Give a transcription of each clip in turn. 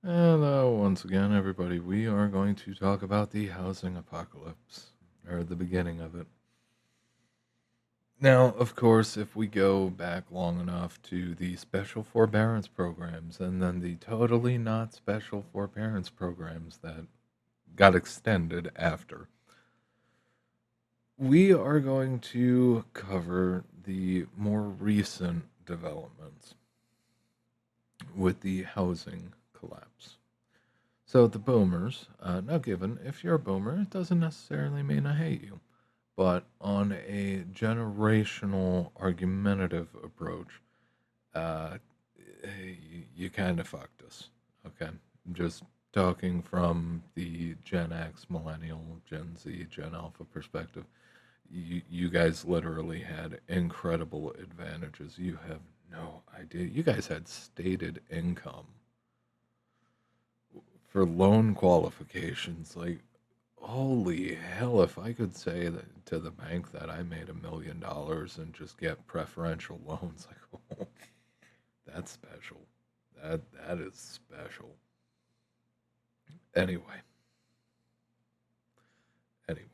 Hello, once again, everybody. We are going to talk about the housing apocalypse, or the beginning of it. Now, of course, if we go back long enough to the special forbearance programs and then the totally not special forbearance programs that got extended after, we are going to cover the more recent developments with the housing collapse. So the boomers, now given, if you're a boomer, it doesn't necessarily mean I hate you. But on a generational argumentative approach, uh, you kind of fucked us. Okay. Just talking from the Gen X, Millennial, Gen Z, Gen Alpha perspective, you guys literally had incredible advantages. You have no idea. You guys had stated income for loan qualifications. Like, holy hell, if I could say that to the bank that I made $1 million and just get preferential loans, like, oh, that's special. That is special. Anyway, anyway.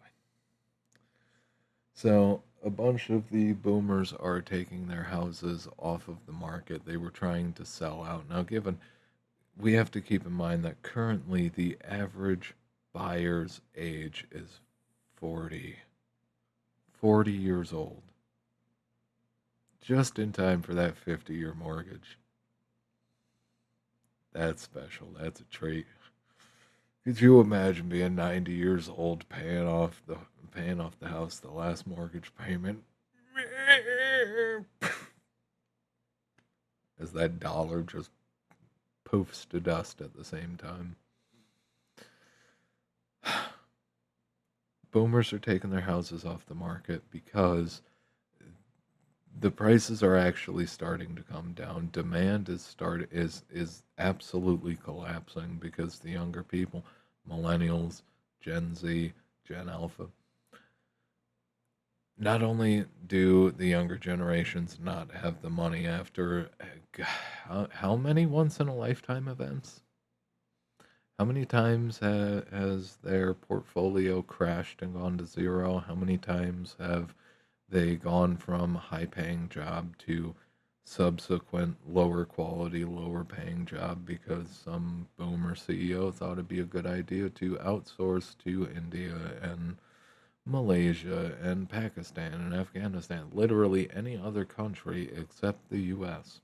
So a bunch of the boomers are taking their houses off of the market. They were trying to sell out. Now, given we have to keep in mind that currently the average buyer's age is 40, 40 years old, just in time for that 50-year mortgage. That's special. That's a treat. Could you imagine being 90 years old paying off the house, the last mortgage payment? As that dollar just poofs to dust at the same time. Boomers are taking their houses off the market because the prices are actually starting to come down. Demand is absolutely collapsing because the younger people, millennials, Gen Z, Gen Alpha, not only do the younger generations not have the money after how many once in a lifetime events? How many times has their portfolio crashed and gone to zero? How many times have they gone from high paying job to subsequent lower quality, lower paying job because some boomer CEO thought it'd be a good idea to outsource to India and Malaysia and Pakistan and Afghanistan, literally any other country except the US.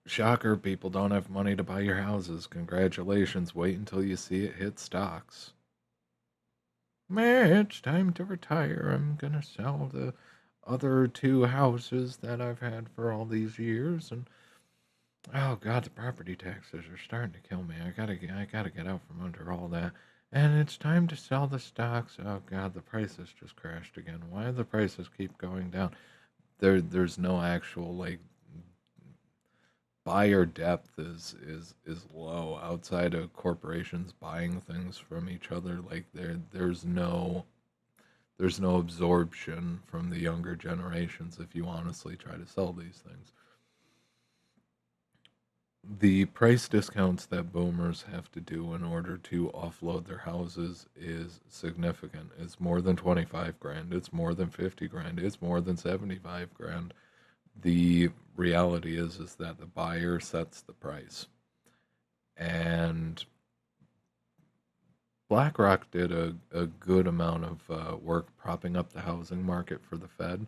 Shocker, people don't have money to buy your houses. Congratulations, wait until you see it hit stocks. Man, it's time to retire. I'm gonna sell the other two houses that I've had for all these years, and oh god, the property taxes are starting to kill me. I gotta get out from under all that. And it's time to sell the stocks. Oh god, the prices just crashed again. Why do the prices keep going down? There's no actual like buyer depth is low outside of corporations buying things from each other. Like there's no absorption from the younger generations if you honestly try to sell these things. The price discounts that boomers have to do in order to offload their houses is significant. It's more than 25 grand, it's more than 50 grand, it's more than 75 grand. The reality is that the buyer sets the price. And BlackRock did a good amount of work propping up the housing market for the Fed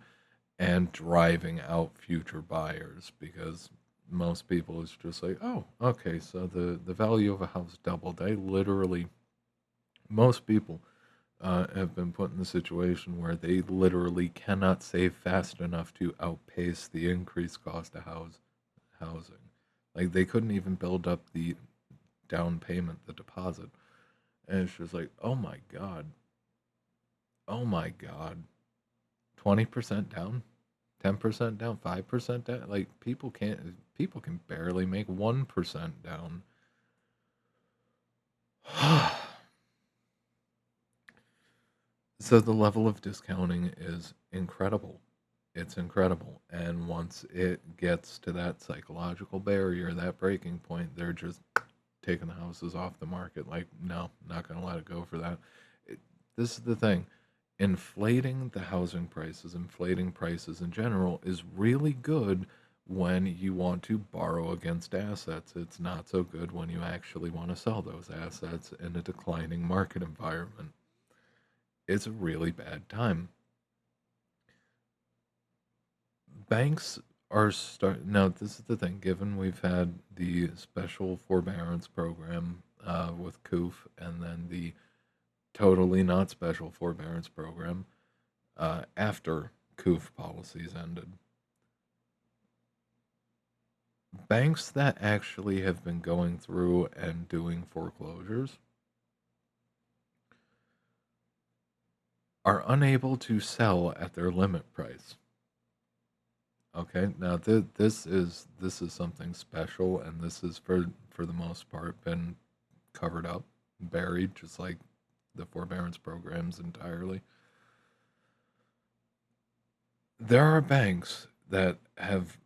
and driving out future buyers because most people is just like, oh, okay, so the value of a house doubled. Most people have been put in the situation where they literally cannot save fast enough to outpace the increased cost of housing. Like they couldn't even build up the down payment, the deposit. And it's just like, oh my God, 20% down, 10% down, 5% down. Like people can barely make 1% down. So the level of discounting is incredible. It's incredible. And once it gets to that psychological barrier, that breaking point, they're just taking the houses off the market. Like, no, not going to let it go for that. It, this is the thing. Inflating the housing prices, inflating prices in general, is really good when you want to borrow against assets. It's not so good when you actually want to sell those assets in a declining market environment. It's a really bad time. Banks are start now. This is the thing. Given we've had the special forbearance program with COOF, and then the totally not special forbearance program after COOF policies ended, banks that actually have been going through and doing foreclosures are unable to sell at their limit price. Okay, now this is something special, and this is for the most part been covered up, buried, just like the forbearance programs entirely. There are banks that have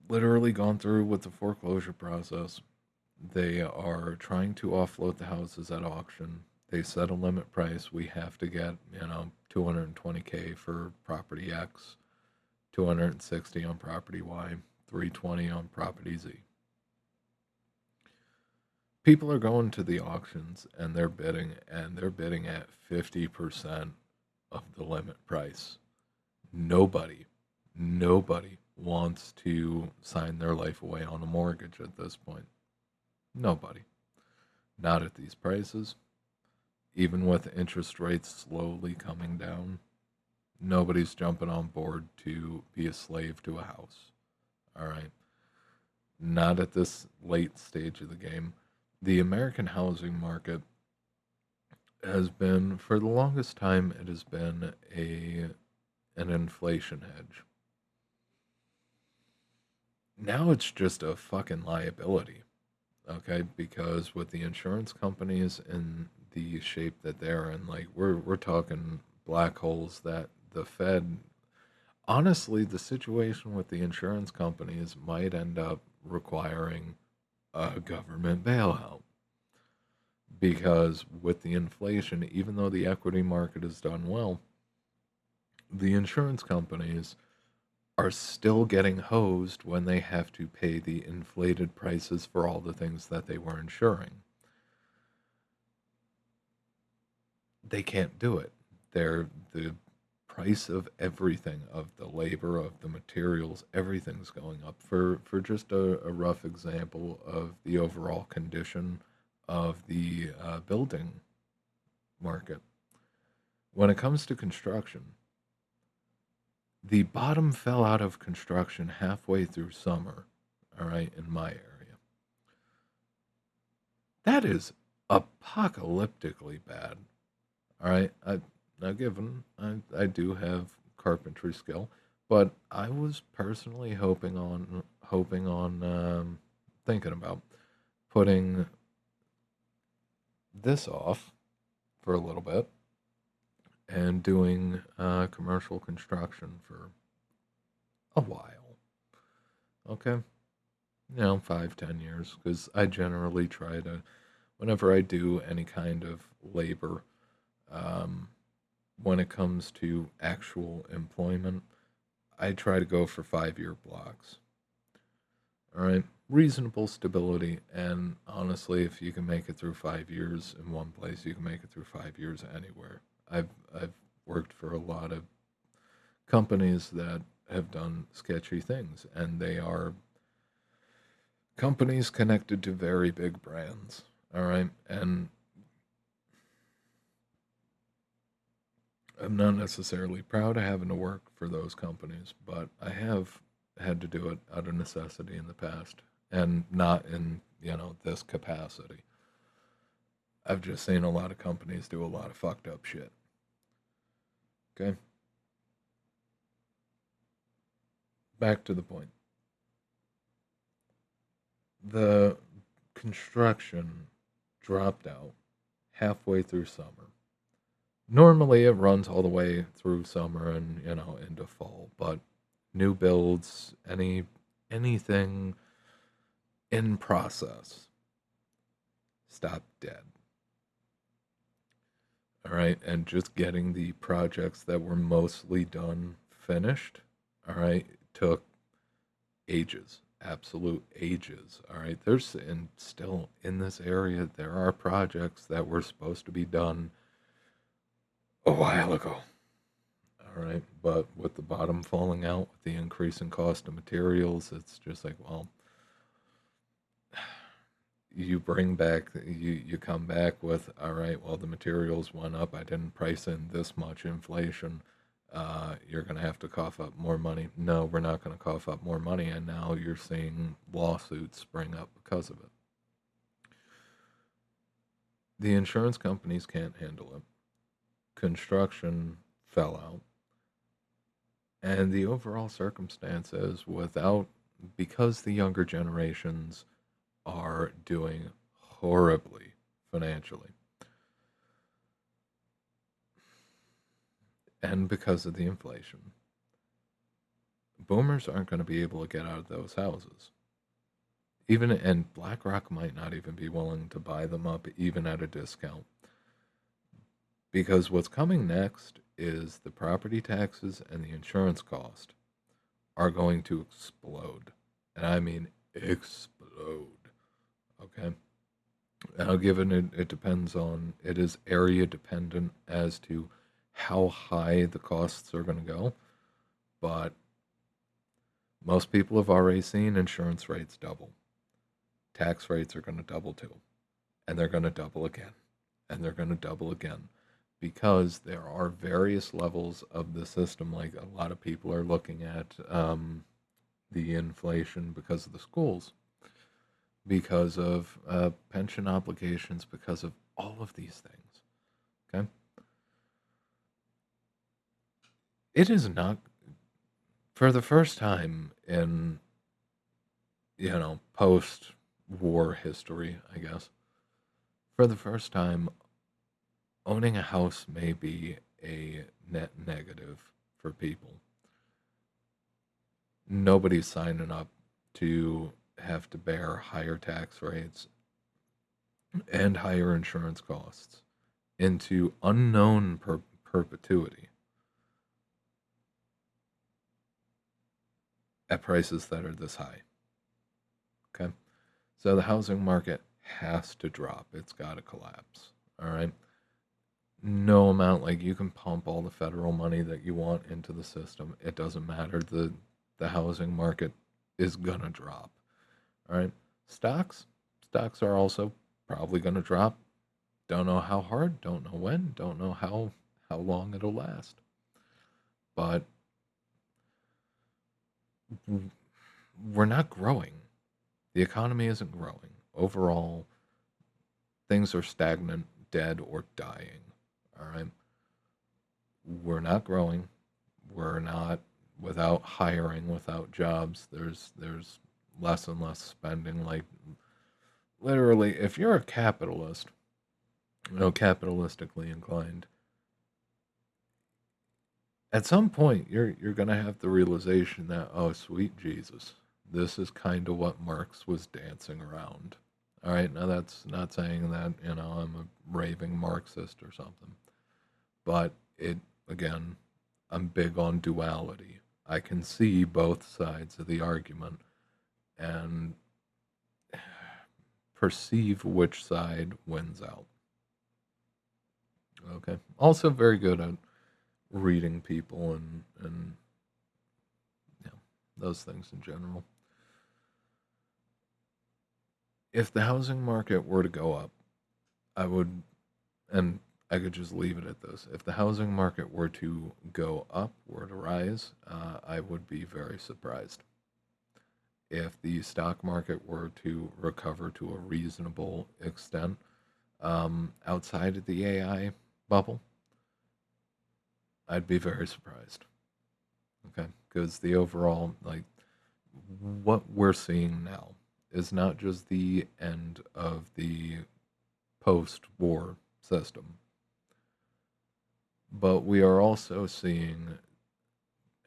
literally gone through with the foreclosure process. They are trying to offload the houses at auction. They set a limit price. We have to get, 220K for property X, 260 on property Y, 320 on property Z. People are going to the auctions and they're bidding at 50% of the limit price. Nobody, nobody wants to sign their life away on a mortgage at this point. Nobody. Not at these prices. Even with interest rates slowly coming down, nobody's jumping on board to be a slave to a house. All right. Not at this late stage of the game. The American housing market has been, for the longest time, it has been an inflation hedge. Now it's just a fucking liability, okay? Because with the insurance companies in the shape that they're in, like we're talking black holes that the Fed, honestly, the situation with the insurance companies might end up requiring a government bailout because with the inflation, even though the equity market has done well, the insurance companies are still getting hosed when they have to pay the inflated prices for all the things that they were insuring. They can't do it. The price of everything, of the labor, of the materials, everything's going up. For just a rough example of the overall condition of the building market, when it comes to construction, the bottom fell out of construction halfway through summer, all right, in my area. That is apocalyptically bad. All right. Now given I do have carpentry skill, but I was personally hoping on thinking about putting this off for a little bit and doing commercial construction for a while. Okay. 5, 10 years, because I generally try to, whenever I do any kind of labor, um, when it comes to actual employment, I try to go for 5 year blocks. All right. Reasonable stability. And honestly, if you can make it through 5 years in one place, you can make it through 5 years anywhere. I've worked for a lot of companies that have done sketchy things, and they are companies connected to very big brands. All right. And I'm not necessarily proud of having to work for those companies, but I have had to do it out of necessity in the past and not in, this capacity. I've just seen a lot of companies do a lot of fucked up shit. Okay? Back to the point. The construction dropped out halfway through summer. Normally it runs all the way through summer and, into fall, but new builds, anything in process, stop dead. All right, and just getting the projects that were mostly done finished, all right, took ages, absolute ages. All right, there's and still in this area there are projects that were supposed to be done a while ago. All right, but with the bottom falling out, with the increase in cost of materials, it's just like, well, you come back with, all right, well, the materials went up. I didn't price in this much inflation. You're going to have to cough up more money. No, we're not going to cough up more money. And now you're seeing lawsuits spring up because of it. The insurance companies can't handle it. Construction fell out. And the overall circumstance is because the younger generations are doing horribly financially, and because of the inflation, boomers aren't going to be able to get out of those houses. And BlackRock might not even be willing to buy them up even at a discount. Because what's coming next is the property taxes and the insurance cost are going to explode. And I mean explode. Okay. Now, given it depends on, it is area dependent as to how high the costs are going to go. But most people have already seen insurance rates double. Tax rates are going to double too. And they're going to double again. And they're going to double again. Because there are various levels of the system. Like a lot of people are looking at the inflation because of the schools, because of pension obligations, because of all of these things. Okay. It is not, for the first time in, post war history, I guess, for the first time, owning a house may be a net negative for people. Nobody's signing up to have to bear higher tax rates and higher insurance costs into unknown perpetuity at prices that are this high. Okay. So the housing market has to drop. It's got to collapse. All right. No amount, like you can pump all the federal money that you want into the system. It doesn't matter. The housing market is going to drop. All right. Stocks. Stocks are also probably going to drop. Don't know how hard, don't know when, don't know how long it'll last. But we're not growing. The economy isn't growing. Overall, things are stagnant, dead, or dying. All right. We're not growing. We're not without hiring, without jobs. There's less and less spending. Like literally, if you're a capitalist, capitalistically inclined, at some point you're gonna have the realization that, oh sweet Jesus, this is kind of what Marx was dancing around. All right, now that's not saying that I'm a raving Marxist or something, but it again, I'm big on duality. I can see both sides of the argument and perceive which side wins out. Okay. Also very good at reading people and those things in general. If the housing market were to go up, I would, and I could just leave it at this. If the housing market were to go up, were to rise, I would be very surprised. If the stock market were to recover to a reasonable extent outside of the AI bubble, I'd be very surprised. Okay, because the overall, like, what we're seeing now is not just the end of the post war system, but we are also seeing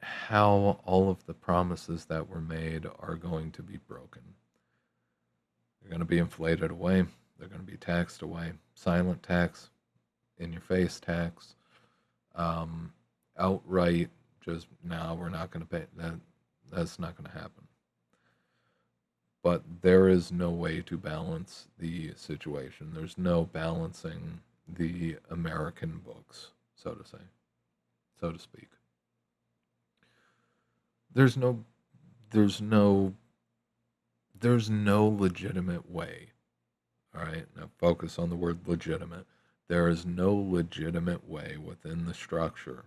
how all of the promises that were made are going to be broken. They're going to be inflated away. They're going to be taxed away. Silent tax, in your face tax, um, outright. Just now, we're not going to pay that. That's not going to happen. But there is no way to balance the situation. There's no balancing the American books, so to say, so to speak. There's no, there's no, there's no legitimate way. All right, now focus on the word legitimate. There is no legitimate way within the structure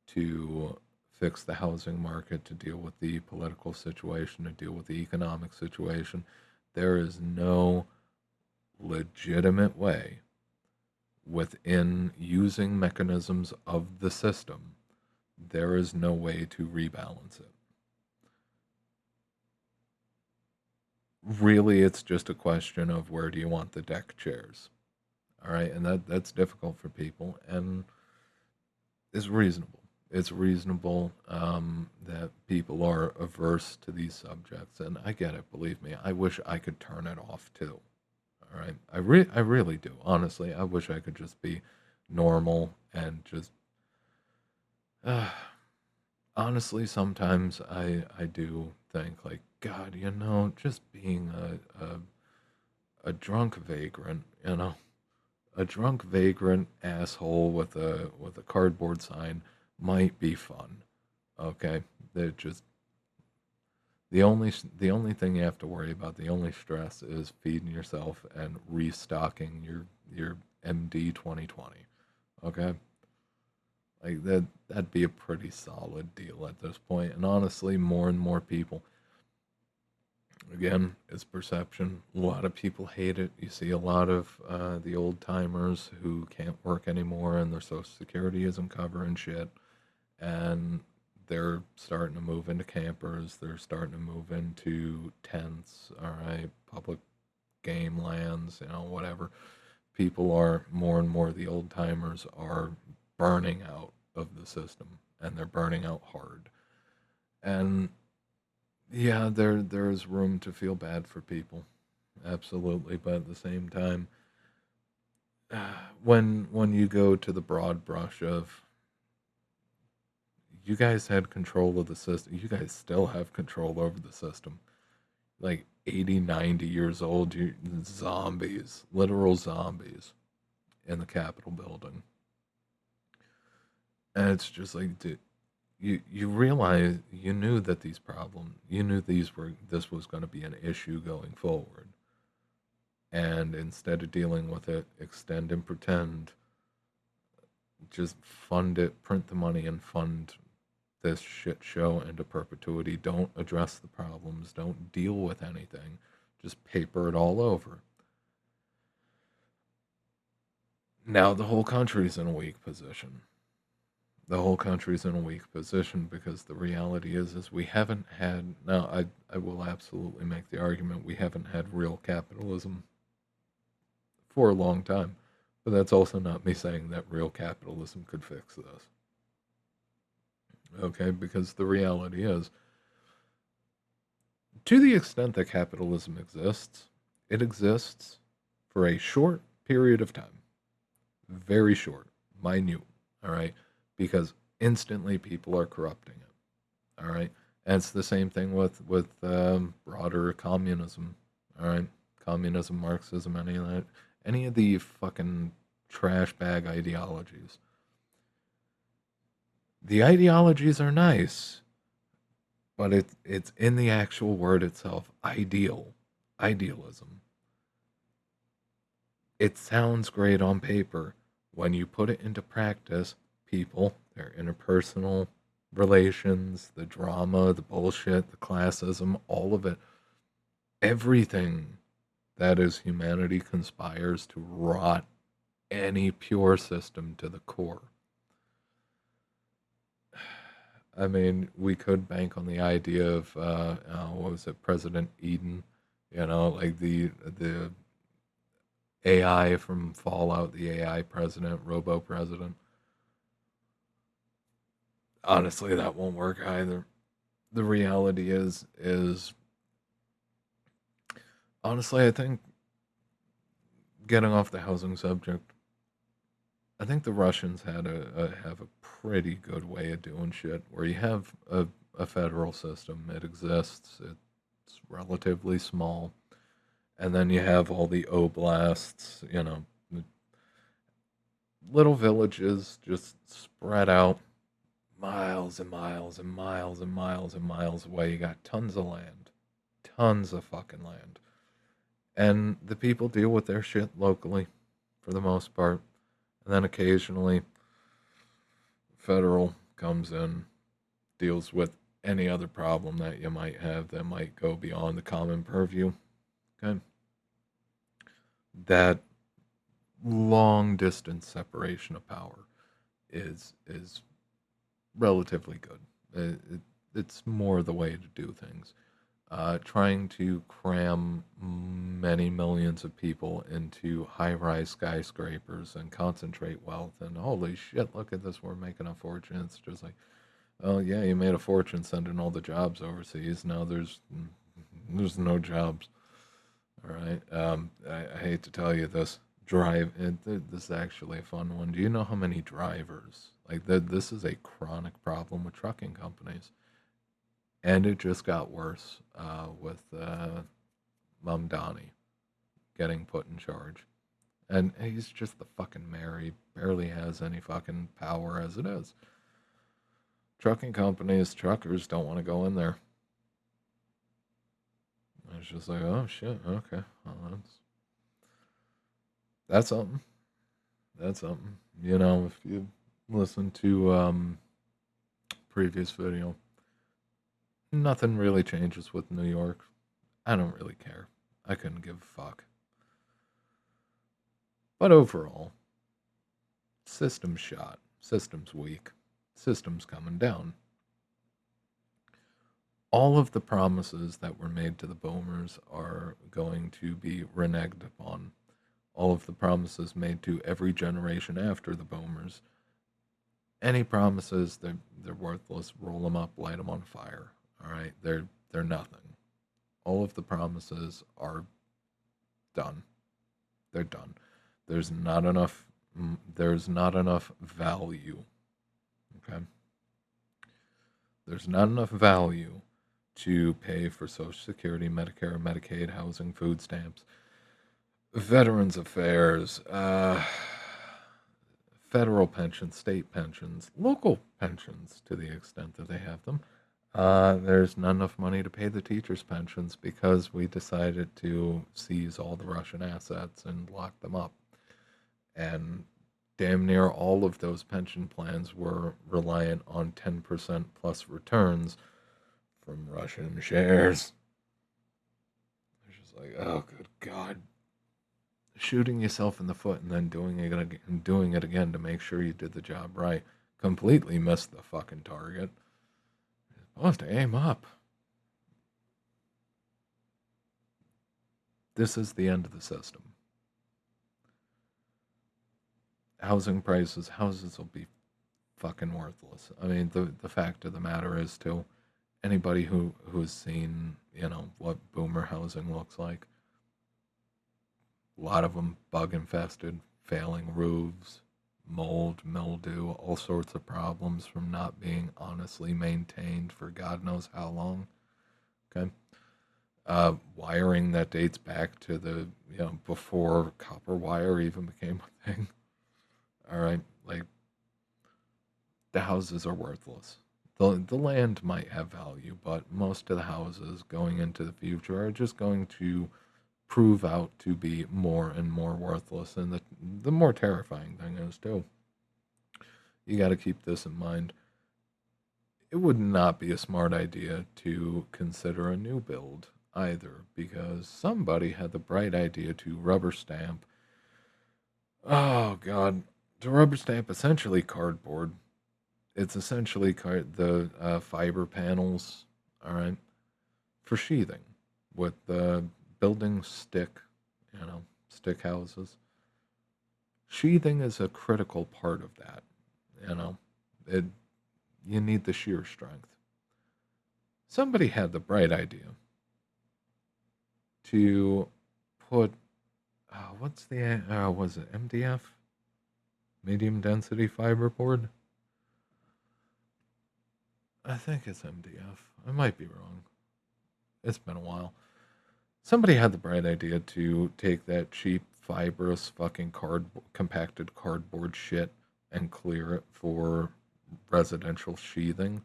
to fix the housing market, to deal with the political situation, to deal with the economic situation. There is no legitimate way within using mechanisms of the system. There is no way to rebalance it. Really, it's just a question of where do you want the deck chairs. All right, and that's difficult for people, and is reasonable. It's reasonable that people are averse to these subjects, and I get it. Believe me, I wish I could turn it off too. All right, I really do. Honestly, I wish I could just be normal and just. Uh, Honestly, sometimes I do think like God, just being a drunk vagrant, a drunk vagrant asshole with a cardboard sign might be fun. Okay, that just the only thing you have to worry about, the only stress is feeding yourself and restocking your MD 2020. Okay, like that'd be a pretty solid deal at this point. And honestly, more and more people, again, it's perception. A lot of people hate it. You see a lot of the old timers who can't work anymore and their social security isn't covering shit. And they're starting to move into campers. They're starting to move into tents, all right, public game lands, whatever. People are more and more, the old timers are burning out of the system and they're burning out hard. And yeah, there is room to feel bad for people, absolutely. But at the same time, when you go to the broad brush of you guys had control of the system, you guys still have control over the system. Like 80, 90 years old, you zombies, literal zombies in the Capitol building, and it's just like, you realize you knew that these problems, you knew this was going to be an issue going forward, and instead of dealing with it, extend and pretend, just fund it, print the money, and fund this shit show into perpetuity. Don't address the problems. Don't deal with anything. Just paper it all over. Now the whole country's in a weak position. The whole country's in a weak position because the reality is we haven't had, now I will absolutely make the argument, we haven't had real capitalism for a long time. But that's also not me saying that real capitalism could fix this. Okay, because the reality is, to the extent that capitalism exists, it exists for a short period of time. Very short, minute, all right? Because instantly people are corrupting it, all right? And it's the same thing with broader communism, all right? Communism, Marxism, any of the fucking trash bag ideologies. The ideologies are nice, but it's in the actual word itself, idealism. It sounds great on paper. When you put it into practice, people, their interpersonal relations, the drama, the bullshit, the classism, all of it, everything that is humanity conspires to rot any pure system to the core. I mean, we could bank on the idea of what was it, President Eden? Like the AI from Fallout, the AI president, Robo president. Honestly, that won't work either. The reality is honestly, I think getting off the housing subject, I think the Russians have a pretty good way of doing shit where you have a federal system. It exists. It's relatively small, and then you have all the oblasts. Little villages just spread out miles and miles and miles and miles and miles away. You got tons of land, tons of fucking land, and the people deal with their shit locally for the most part. And then occasionally, federal comes in, deals with any other problem that you might have that might go beyond the common purview. Okay, that long distance separation of power is relatively good. It's more the way to do things. Trying to cram many millions of people into high rise skyscrapers and concentrate wealth, and holy shit, look at this, we're making a fortune. It's just like, oh yeah, you made a fortune sending all the jobs overseas. Now there's no jobs. All right. I hate to tell you this. This is actually a fun one. Do you know how many drivers? Like that. This is a chronic problem with trucking companies, and it just got worse with Mamdani getting put in charge. And he's just the fucking mayor. He barely has any fucking power as it is. Trucking companies, truckers don't want to go in there. It's just like, oh shit, okay, well, that's something. That's something. If you listen to previous video, nothing really changes with New York. I don't really care. I couldn't give a fuck. But overall, system's shot. System's weak. System's coming down. All of the promises that were made to the boomers are going to be reneged upon. All of the promises made to every generation after the boomers. Any promises, they're worthless. Roll them up, light them on fire. All right, they're nothing. All of the promises are done. They're done. There's not enough. There's not enough value. Okay. There's not enough value to pay for Social Security, Medicare, Medicaid, housing, food stamps, Veterans Affairs, federal pensions, state pensions, local pensions to the extent that they have them. There's not enough money to pay the teachers' pensions because we decided to seize all the Russian assets and lock them up. And damn near all of those pension plans were reliant on 10% plus returns from Russian shares. It's just like, oh, good God. Shooting yourself in the foot and then doing it again to make sure you did the job right. Completely missed the fucking target. You're supposed to aim up. This is the end of the system. Houses will be fucking worthless. I mean, the fact of the matter is, too, anybody who's seen, what boomer housing looks like, a lot of them bug infested, failing roofs, mold, mildew, all sorts of problems from not being honestly maintained for God knows how long. Okay. Wiring that dates back to the, before copper wire even became a thing. All right. Like, the houses are worthless. The land might have value, but most of the houses going into the future are just going to prove out to be more and more worthless. And the more terrifying thing is, too, you got to keep this in mind. It would not be a smart idea to consider a new build either, because somebody had the bright idea to rubber stamp. Oh, God. To rubber stamp essentially cardboard. It's essentially the fiber panels, all right, for sheathing with the building stick, stick houses. Sheathing is a critical part of that, you know. It You need the sheer strength. Somebody had the bright idea to put, what's the, was it MDF? Medium density fiberboard? I think it's MDF. I might be wrong. It's been a while. Somebody had the bright idea to take that cheap, fibrous, fucking compacted cardboard shit and clear it for residential sheathing.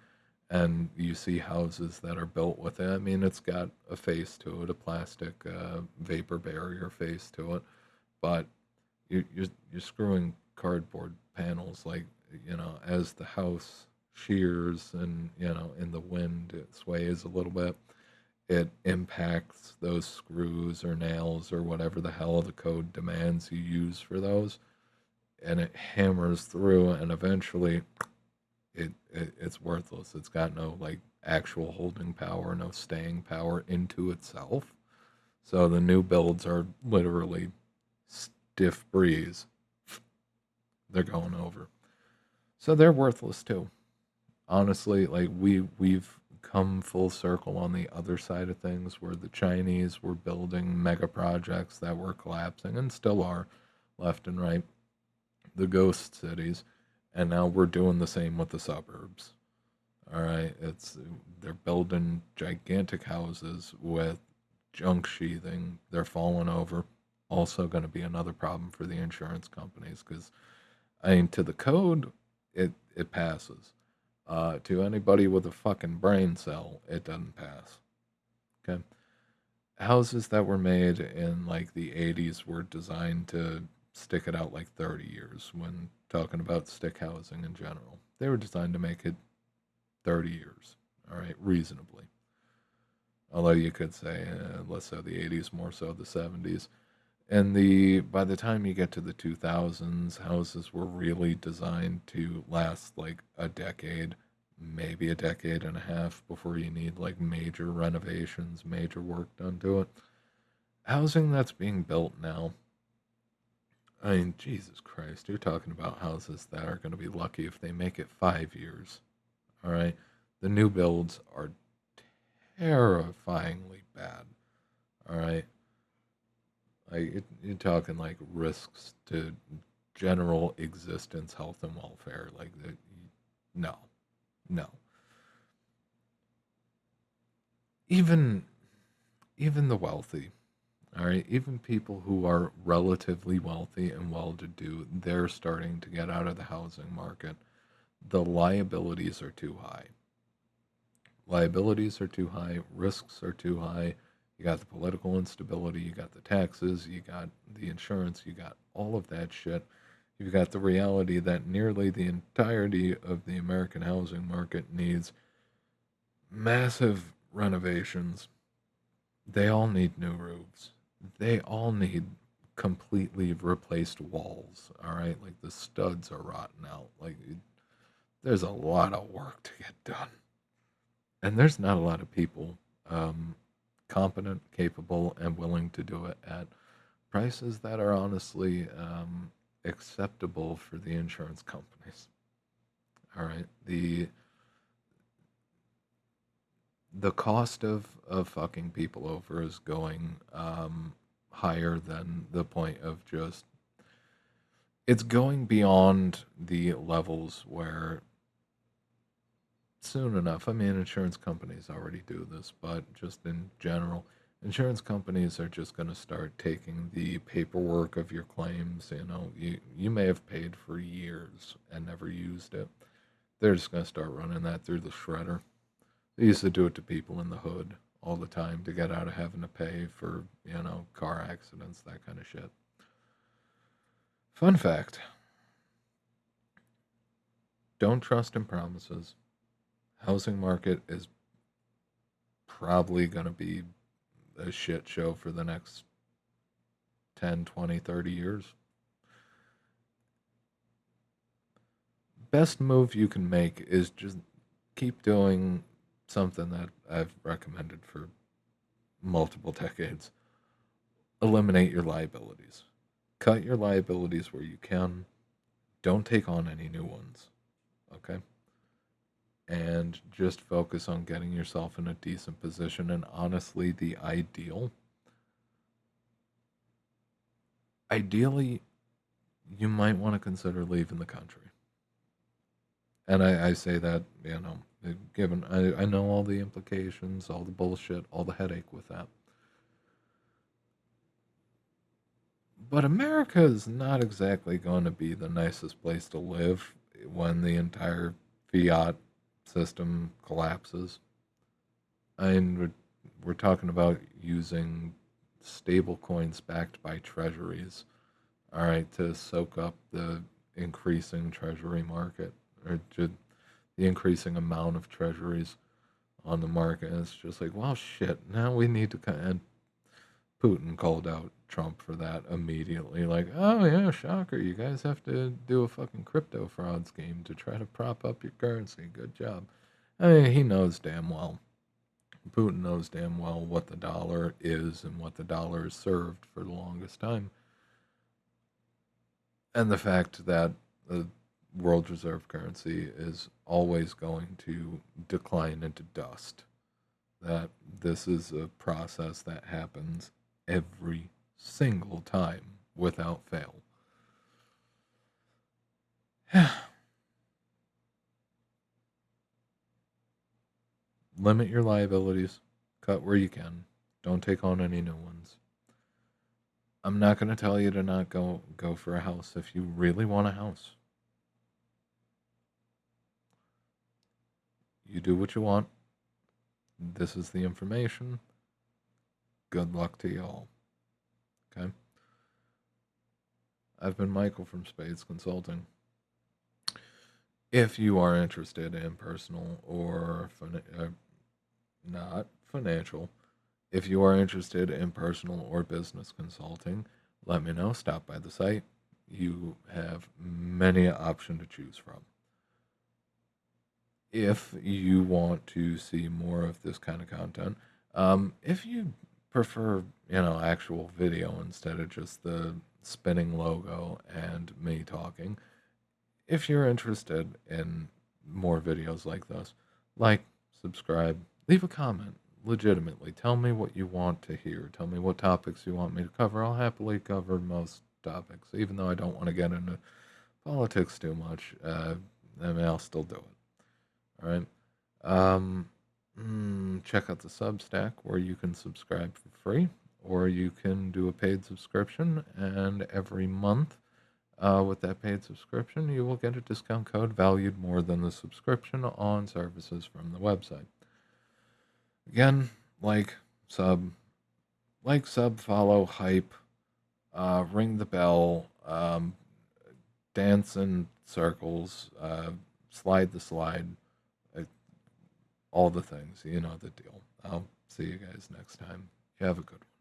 And you see houses that are built with it. I mean, it's got a face to it, a plastic vapor barrier face to it, but you're screwing cardboard panels like, as the house shears and in the wind it sways a little bit, it impacts those screws or nails or whatever the hell the code demands you use for those, and it hammers through, and eventually it's worthless. It's got no like actual holding power, no staying power into itself. So the new builds are literally stiff breeze. They're going over. So they're worthless too. Honestly, like we've come full circle on the other side of things where the Chinese were building mega projects that were collapsing and still are left and right, the ghost cities, and now we're doing the same with the suburbs. All right, it's they're building gigantic houses with junk sheathing. They're falling over. Also going to be another problem for the insurance companies because I mean, to the code, it passes. To anybody with a fucking brain cell, it doesn't pass. Okay, houses that were made in like the '80s were designed to stick it out like 30 years. When talking about stick housing in general, they were designed to make it 30 years. All right, reasonably. Although you could say less so the '80s, more so the '70s. And the by the time you get to the 2000s, houses were really designed to last like a decade, maybe a decade and a half before you need like major renovations, major work done to it. Housing that's being built now, I mean, Jesus Christ, you're talking about houses that are going to be lucky if they make it 5 years. All right. The new builds are terrifyingly bad. All right. Like you're talking like risks to general existence, health, and welfare. Like no, no. Even even the wealthy, all right, even people who are relatively wealthy and well-to-do, they're starting to get out of the housing market. The liabilities are too high. Liabilities are too high. Risks are too high. You got the political instability. You got the taxes. You got the insurance. You got all of that shit. You've got the reality that nearly the entirety of the American housing market needs massive renovations. They all need new roofs. They all need completely replaced walls. All right, like the studs are rotten out. Like there's a lot of work to get done, and there's not a lot of people um, competent, capable, and willing to do it at prices that are honestly acceptable for the insurance companies. All right, the cost of fucking people over is going higher than the point of just it's going beyond the levels where soon enough, I mean, insurance companies already do this, but just in general, insurance companies are just going to start taking the paperwork of your claims. You may have paid for years and never used it. They're just going to start running that through the shredder. They used to do it to people in the hood all the time to get out of having to pay for, car accidents, that kind of shit. Fun fact, don't trust in promises. Housing market is probably going to be a shit show for the next 10, 20, 30 years. Best move you can make is just keep doing something that I've recommended for multiple decades. Eliminate your liabilities. Cut your liabilities where you can. Don't take on any new ones. Okay? and just focus on getting yourself in a decent position. And honestly, ideally, you might want to consider leaving the country. And I say that, given I know all the implications, all the bullshit, all the headache with that. But America is not exactly going to be the nicest place to live when the entire fiat system collapses. I mean, we're talking about using stable coins backed by treasuries, all right, to soak up the increasing treasury market or the increasing amount of treasuries on the market. And it's just like, well, shit, now we need to kind of. Putin called out Trump for that immediately. Like, oh yeah, shocker, you guys have to do a fucking crypto fraud scheme to try to prop up your currency. Good job. I mean, he knows damn well. Putin knows damn well what the dollar is and what the dollar has served for the longest time. And the fact that the world reserve currency is always going to decline into dust. That this is a process that happens every single time without fail. Limit your liabilities, cut where you can, don't take on any new ones. I'm not going to tell you to not go for a house if you really want a house. You do what you want. This is the information. Good luck to y'all. Okay? I've been Michael from Spades Consulting. If you are interested in personal or not financial, if you are interested in personal or business consulting, let me know. Stop by the site. You have many options to choose from. If you want to see more of this kind of content, if you prefer, actual video instead of just the spinning logo and me talking, if you're interested in more videos like this, like, subscribe, leave a comment. Legitimately, tell me what you want to hear. Tell me what topics you want me to cover. I'll happily cover most topics, even though I don't want to get into politics too much. I mean, I'll still do it. All right. Um, Check out the Substack where you can subscribe for free, or you can do a paid subscription, and every month with that paid subscription, you will get a discount code valued more than the subscription on services from the website. Again, like, sub, follow, hype, ring the bell, dance in circles, slide the slide, uh, all the things. You know the deal. I'll see you guys next time. You have a good one.